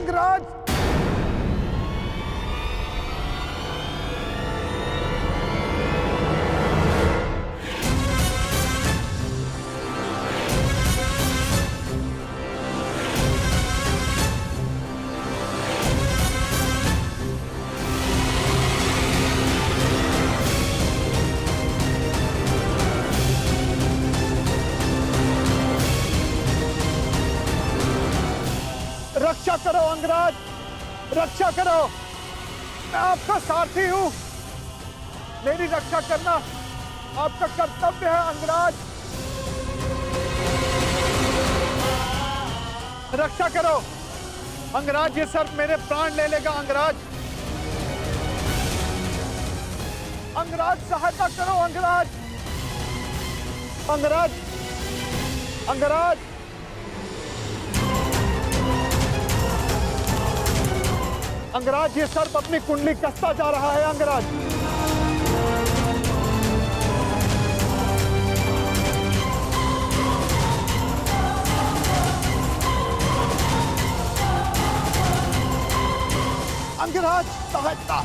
अंगराज! रक्षा करो अंगराज, रक्षा करो। मैं आपका सारथी हूं, मेरी रक्षा करना आपका कर्तव्य है अंगराज। रक्षा करो अंगराज, ये सर्प मेरे प्राण ले लेगा अंगराज। अंगराज सहायता करो अंगराज, अंगराज, अंगराज। अंगराज, ये सर्प अपनी कुंडली कसता जा रहा है अंगराज। अंगराज सहायता।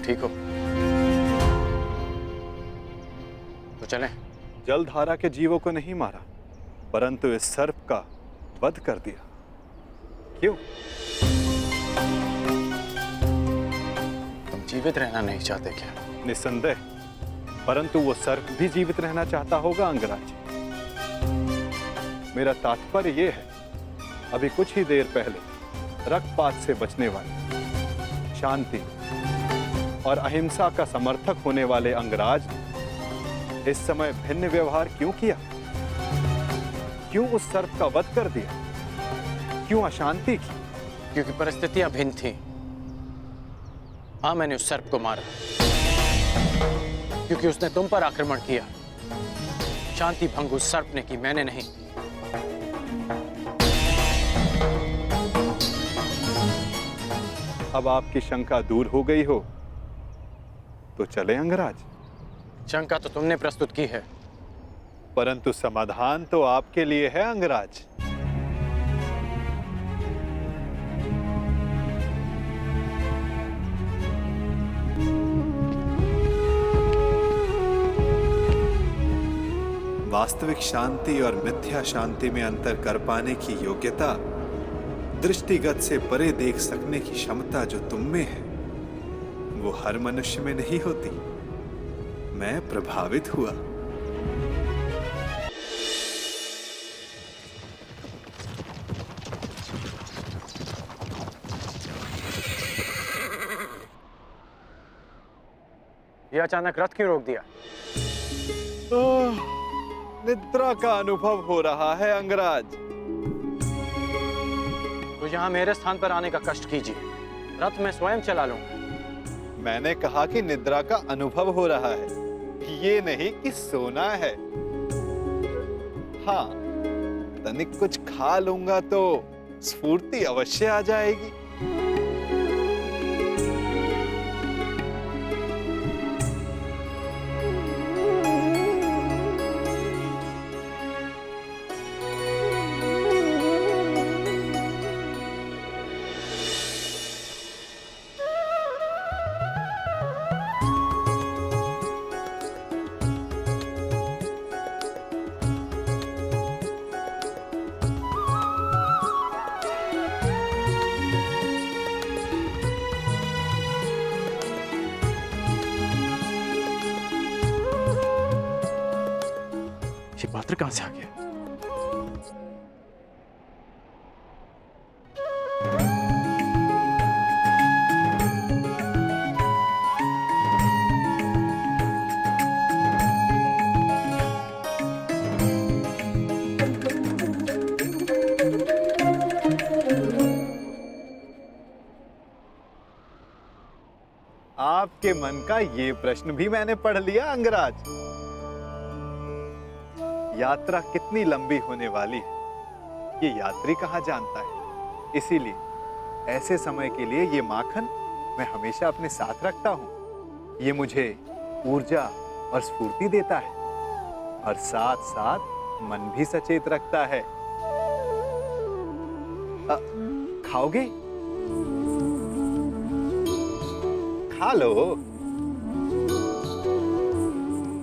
ठीक हो तो चलें। जलधारा के जीवों को नहीं मारा, परंतु इस सर्प का वध कर दिया। क्यों? तुम जीवित रहना नहीं चाहते क्या? निसंदेह, परंतु वो सर्प भी जीवित रहना चाहता होगा अंगराज। मेरा तात्पर्य ये है, अभी कुछ ही देर पहले रक्तपात से बचने वाले, शांति और अहिंसा का समर्थक होने वाले अंगराज ने इस समय भिन्न व्यवहार क्यों किया? क्यों उस सर्प का वध कर दिया? क्यों अशांति की? क्योंकि परिस्थितियां भिन्न थी। हाँ, मैंने उस सर्प को मारा क्योंकि उसने तुम पर आक्रमण किया। शांति भंग उस सर्प ने की, मैंने नहीं। अब आपकी शंका दूर हो गई हो तो चले अंगराज। शंका तो तुमने प्रस्तुत की है, परंतु समाधान तो आपके लिए है अंगराज। वास्तविक शांति और मिथ्या शांति में अंतर कर पाने की योग्यता, दृष्टिगत से परे देख सकने की क्षमता जो तुम में है, वो हर मनुष्य में नहीं होती। मैं प्रभावित हुआ। ये अचानक रथ क्यों रोक दिया? निद्रा का अनुभव हो रहा है अंगराज। तो यहाँ मेरे स्थान पर आने का कष्ट कीजिए, रथ मैं स्वयं चला लूंगा। मैंने कहा कि निद्रा का अनुभव हो रहा है, ये नहीं कि सोना है। हाँ, तनिक कुछ खा लूंगा तो स्फूर्ति अवश्य आ जाएगी। ये पात्र कहां से आ गया? आपके मन का ये प्रश्न भी मैंने पढ़ लिया अंगराज। यात्रा कितनी लंबी होने वाली है ये यात्री कहाँ जानता है। इसीलिए ऐसे समय के लिए ये माखन मैं हमेशा अपने साथ रखता हूँ। ये मुझे ऊर्जा और स्फूर्ति देता है और साथ साथ मन भी सचेत रखता है। खाओगे? खा लो।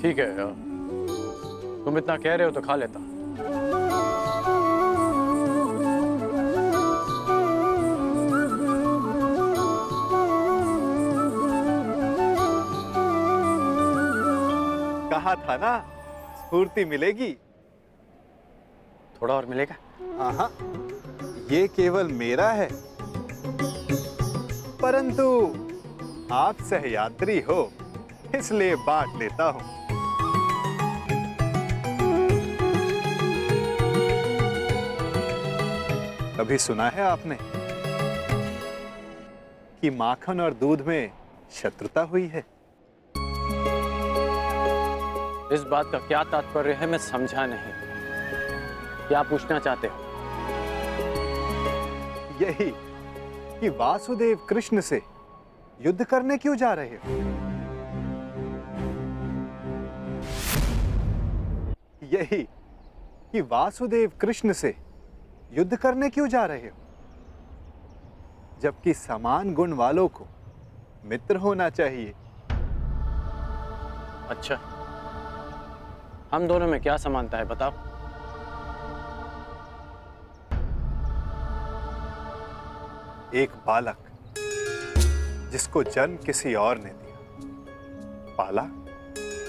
ठीक है, तुम इतना कह रहे हो तो खा लेता। कहा था ना स्फूर्ति मिलेगी। थोड़ा और मिलेगा? हाँ, ये केवल मेरा है, परंतु आप सहयात्री हो इसलिए बांट लेता हूं। कभी सुना है आपने कि माखन और दूध में शत्रुता हुई है? इस बात का क्या तात्पर्य है मैं समझा नहीं। क्या पूछना चाहते हो? यही कि वासुदेव कृष्ण से युद्ध करने क्यों जा रहे हो? यही कि वासुदेव कृष्ण से युद्ध करने क्यों जा रहे हो? जबकि समान गुण वालों को मित्र होना चाहिए। अच्छा, हम दोनों में क्या समानता है बताओ? एक बालक जिसको जन्म किसी और ने दिया, पाला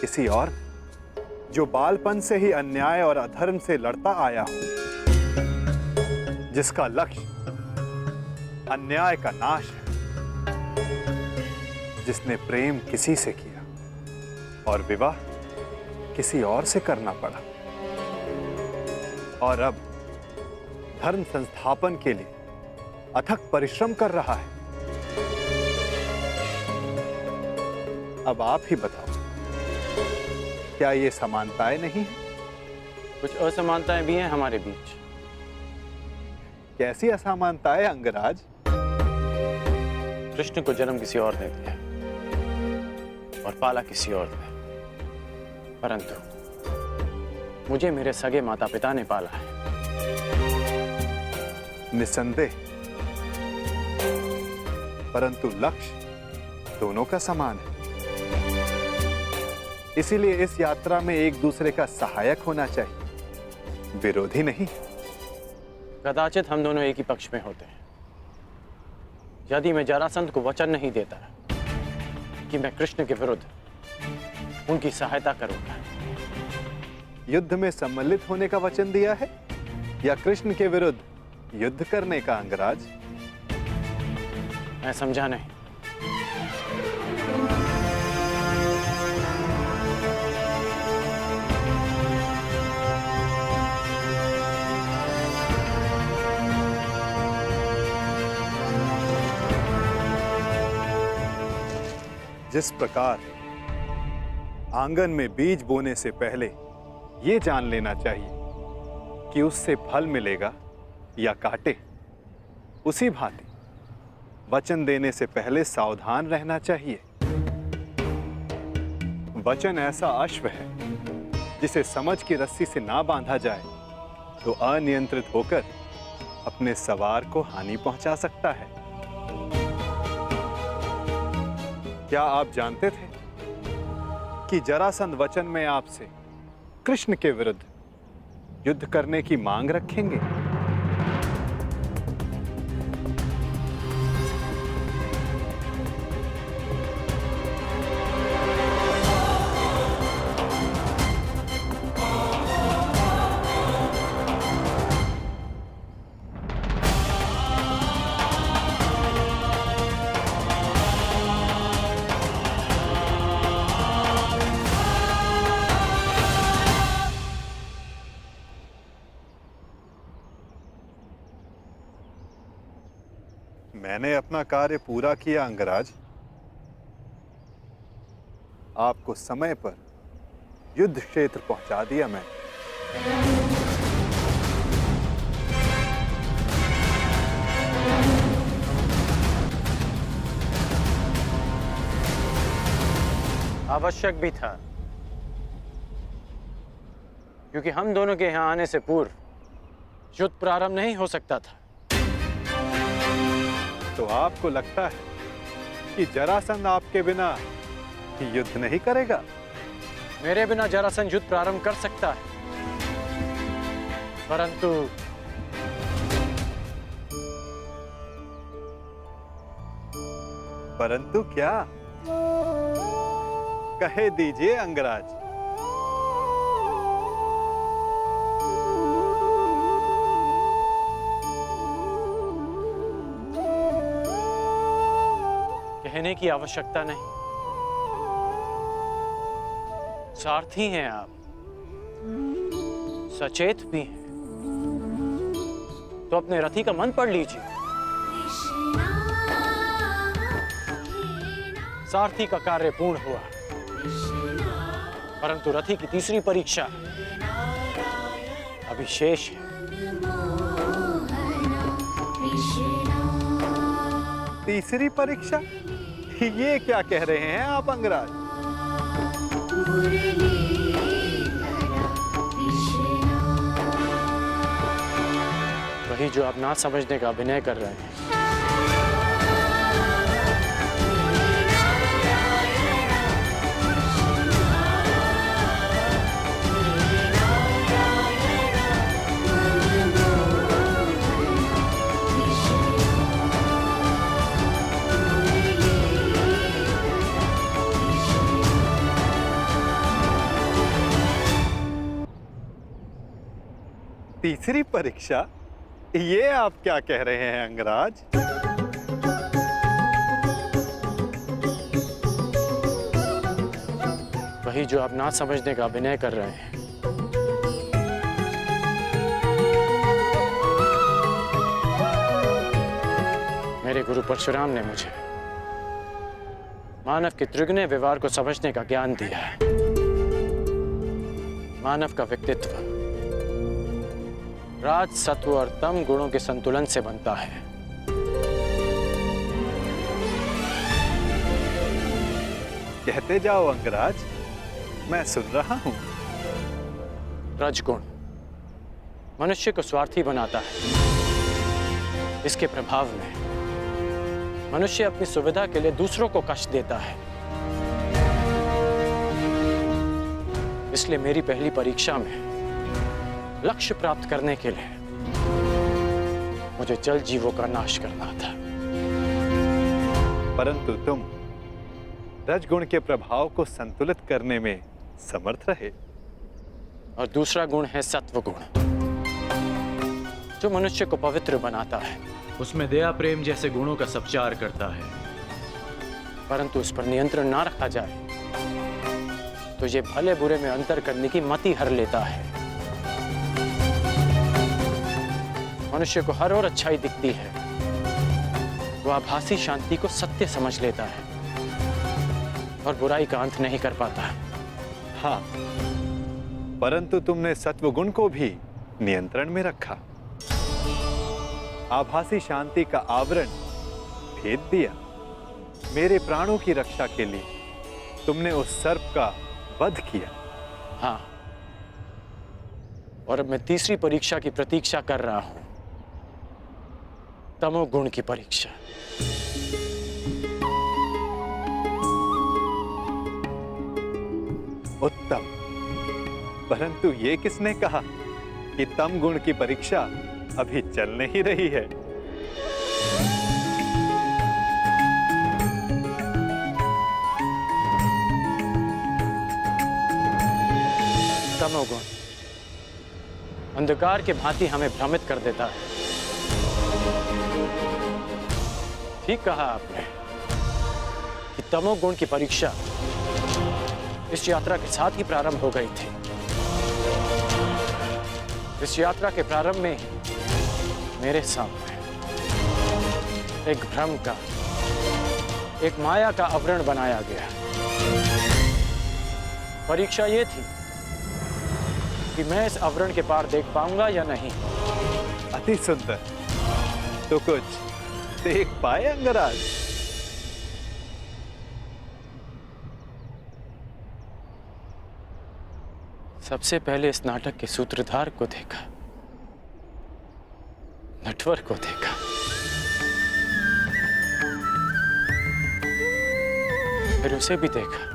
किसी और ने, जो बालपन से ही अन्याय और अधर्म से लड़ता आया हो, जिसका लक्ष्य अन्याय का नाश है, जिसने प्रेम किसी से किया और विवाह किसी और से करना पड़ा, और अब धर्म संस्थापन के लिए अथक परिश्रम कर रहा है। अब आप ही बताओ, क्या ये समानताएं नहीं है? कुछ असमानताएं भी हैं हमारे बीच। कैसी असमानताएं अंगराज? कृष्ण को जन्म किसी और ने दिया और पाला किसी और ने, परंतु मुझे मेरे सगे माता पिता ने पाला है। निस्संदेह, परंतु लक्ष्य दोनों का समान है। इसीलिए इस यात्रा में एक दूसरे का सहायक होना चाहिए, विरोधी नहीं। कदाचित हम दोनों एक ही पक्ष में होते हैं। यदि मैं जरासंध को वचन नहीं देता कि मैं कृष्ण के विरुद्ध उनकी सहायता करूंगा। युद्ध में सम्मिलित होने का वचन दिया है या कृष्ण के विरुद्ध युद्ध करने का अंगराज? मैं समझा नहीं। जिस प्रकार आंगन में बीज बोने से पहले यह जान लेना चाहिए कि उससे फल मिलेगा या कांटे, उसी भांति वचन देने से पहले सावधान रहना चाहिए। वचन ऐसा अश्व है जिसे समझ की रस्सी से ना बांधा जाए तो अनियंत्रित होकर अपने सवार को हानि पहुंचा सकता है। क्या आप जानते थे कि जरासंध वचन में आपसे कृष्ण के विरुद्ध युद्ध करने की मांग रखेंगे? मैंने अपना कार्य पूरा किया अंगराज। आपको समय पर युद्ध क्षेत्र पहुंचा दिया मैंने। आवश्यक भी था, क्योंकि हम दोनों के यहां आने से पूर्व युद्ध प्रारंभ नहीं हो सकता था। तो आपको लगता है कि जरासंध आपके बिना युद्ध नहीं करेगा? मेरे बिना जरासंध युद्ध प्रारंभ कर सकता है, परंतु क्या? कहे दीजिए अंगराज। कहने की आवश्यकता नहीं, सारथी हैं आप, सचेत भी हैं, तो अपने रथी का मन पढ़ लीजिए। सारथी का कार्य पूर्ण हुआ, परंतु रथी की तीसरी परीक्षा अभी शेष है। तीसरी परीक्षा? ये क्या कह रहे हैं आप अंगराज? वही जो आप ना समझने का अभिनय कर रहे हैं। तीसरी परीक्षा? ये आप क्या कह रहे हैं अंगराज? वही जो आप ना समझने का अभिनय कर रहे हैं। मेरे गुरु परशुराम ने मुझे मानव के त्रिगुण व्यवहार को समझने का ज्ञान दिया है। मानव का व्यक्तित्व राज, सत्व और तम गुणों के संतुलन से बनता है। कहते जाओ अंगराज, मैं सुन रहा हूं। रजगुण मनुष्य को स्वार्थी बनाता है। इसके प्रभाव में मनुष्य अपनी सुविधा के लिए दूसरों को कष्ट देता है। इसलिए मेरी पहली परीक्षा में लक्ष्य प्राप्त करने के लिए मुझे जल जीवों का नाश करना था। परंतु तुम रजगुण के प्रभाव को संतुलित करने में समर्थ रहे। और दूसरा गुण है सत्व गुण, जो मनुष्य को पवित्र बनाता है। उसमें दया, प्रेम जैसे गुणों का संचार करता है। परंतु उस पर नियंत्रण ना रखा जाए तो ये भले बुरे में अंतर करने की मति हर लेता है। मनुष्य को हर ओर अच्छाई दिखती है, वो आभासी शांति को सत्य समझ लेता है और बुराई का अंत नहीं कर पाता। हाँ, परंतु तुमने सत्वगुण को भी नियंत्रण में रखा। आभासी शांति का आवरण भेद दिया। मेरे प्राणों की रक्षा के लिए तुमने उस सर्प का वध किया। हाँ, और अब मैं तीसरी परीक्षा की प्रतीक्षा कर रहा हूं, तमोगुण की परीक्षा। उत्तम, परंतु ये किसने कहा कि तम गुण की परीक्षा अभी चल नहीं रही है? तमोगुण अंधकार के भांति हमें भ्रमित कर देता है। ठीक कहा आपने कि तमोगुण की परीक्षा इस यात्रा के साथ ही प्रारंभ हो गई थी। इस यात्रा के प्रारंभ में ही मेरे सामने एक भ्रम का, एक माया का आवरण बनाया गया। परीक्षा ये थी कि मैं इस आवरण के पार देख पाऊंगा या नहीं। अति सुंदर। तो कुछ देख पाए अंगराज? सबसे पहले इस नाटक के सूत्रधार को देखा, नटवर को देखा। फिर उसे भी देखा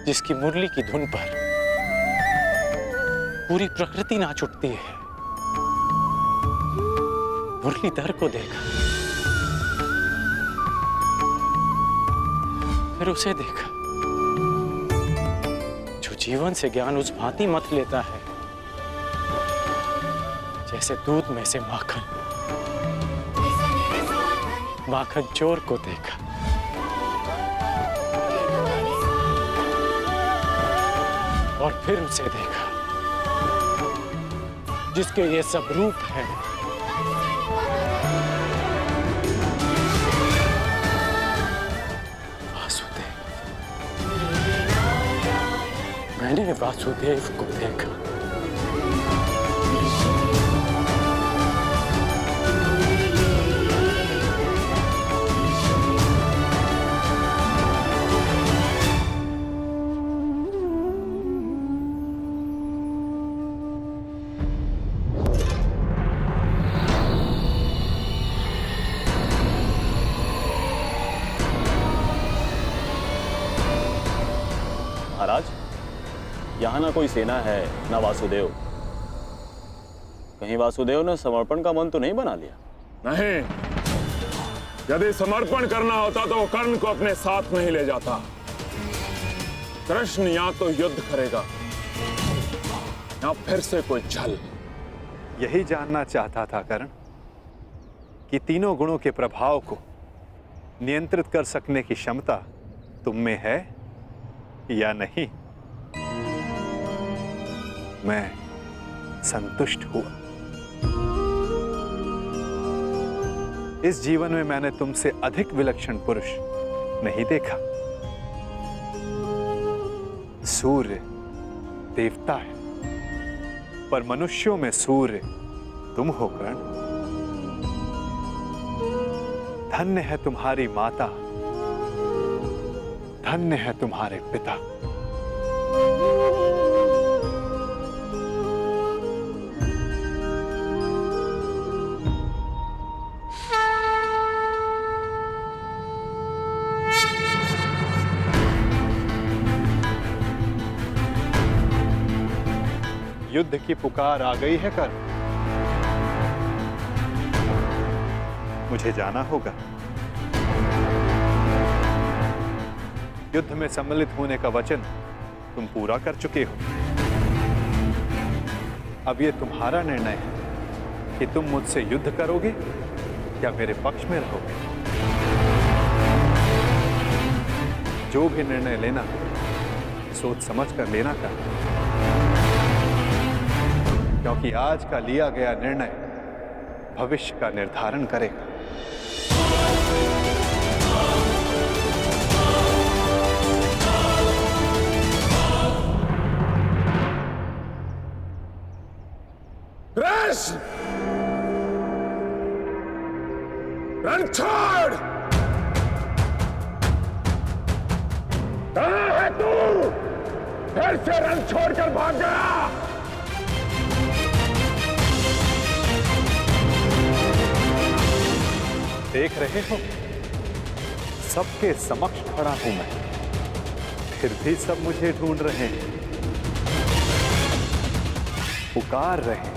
जिसकी मुरली की धुन पर पूरी प्रकृति नाच उठती है। मुरलीधर को देखा, फिर उसे देखा जो जीवन से ज्ञान उस भांति मथ लेता है जैसे दूध में से माखन। माखन चोर को देखा, और फिर उसे देखा जिसके ये सब रूप हैं। वासुदेव। मैंने वासुदेव को देखा। महाराज, यहाँ ना कोई सेना है ना वासुदेव। कहीं वासुदेव ने समर्पण का मन तो नहीं बना लिया? नहीं, यदि समर्पण करना होता तो वो कर्ण को अपने साथ में ही ले जाता। कृष्ण या तो युद्ध करेगा या फिर से कोई छल। यही जानना चाहता था कर्ण कि तीनों गुणों के प्रभाव को नियंत्रित कर सकने की क्षमता तुम में है या नहीं। मैं संतुष्ट हुआ। इस जीवन में मैंने तुमसे अधिक विलक्षण पुरुष नहीं देखा। सूर्य देवता है, पर मनुष्यों में सूर्य तुम हो कर्ण। धन्य है तुम्हारी माता, धन्य है तुम्हारे पिता। युद्ध की पुकार आ गई है कर्ण। मुझे जाना होगा। युद्ध में सम्मिलित होने का वचन तुम पूरा कर चुके हो। अब यह तुम्हारा निर्णय है कि तुम मुझसे युद्ध करोगे या मेरे पक्ष में रहोगे। जो भी निर्णय लेना सोच समझ कर लेना कर, क्योंकि आज का लिया गया निर्णय भविष्य का निर्धारण करेगा। कृष्ण, रण छोड़। कहाँ है तू? फिर से रण छोड़कर भाग गया। देख रहे हो, सबके समक्ष खड़ा हूं मैं, फिर भी सब मुझे ढूंढ रहे हैं, पुकार रहे हैं।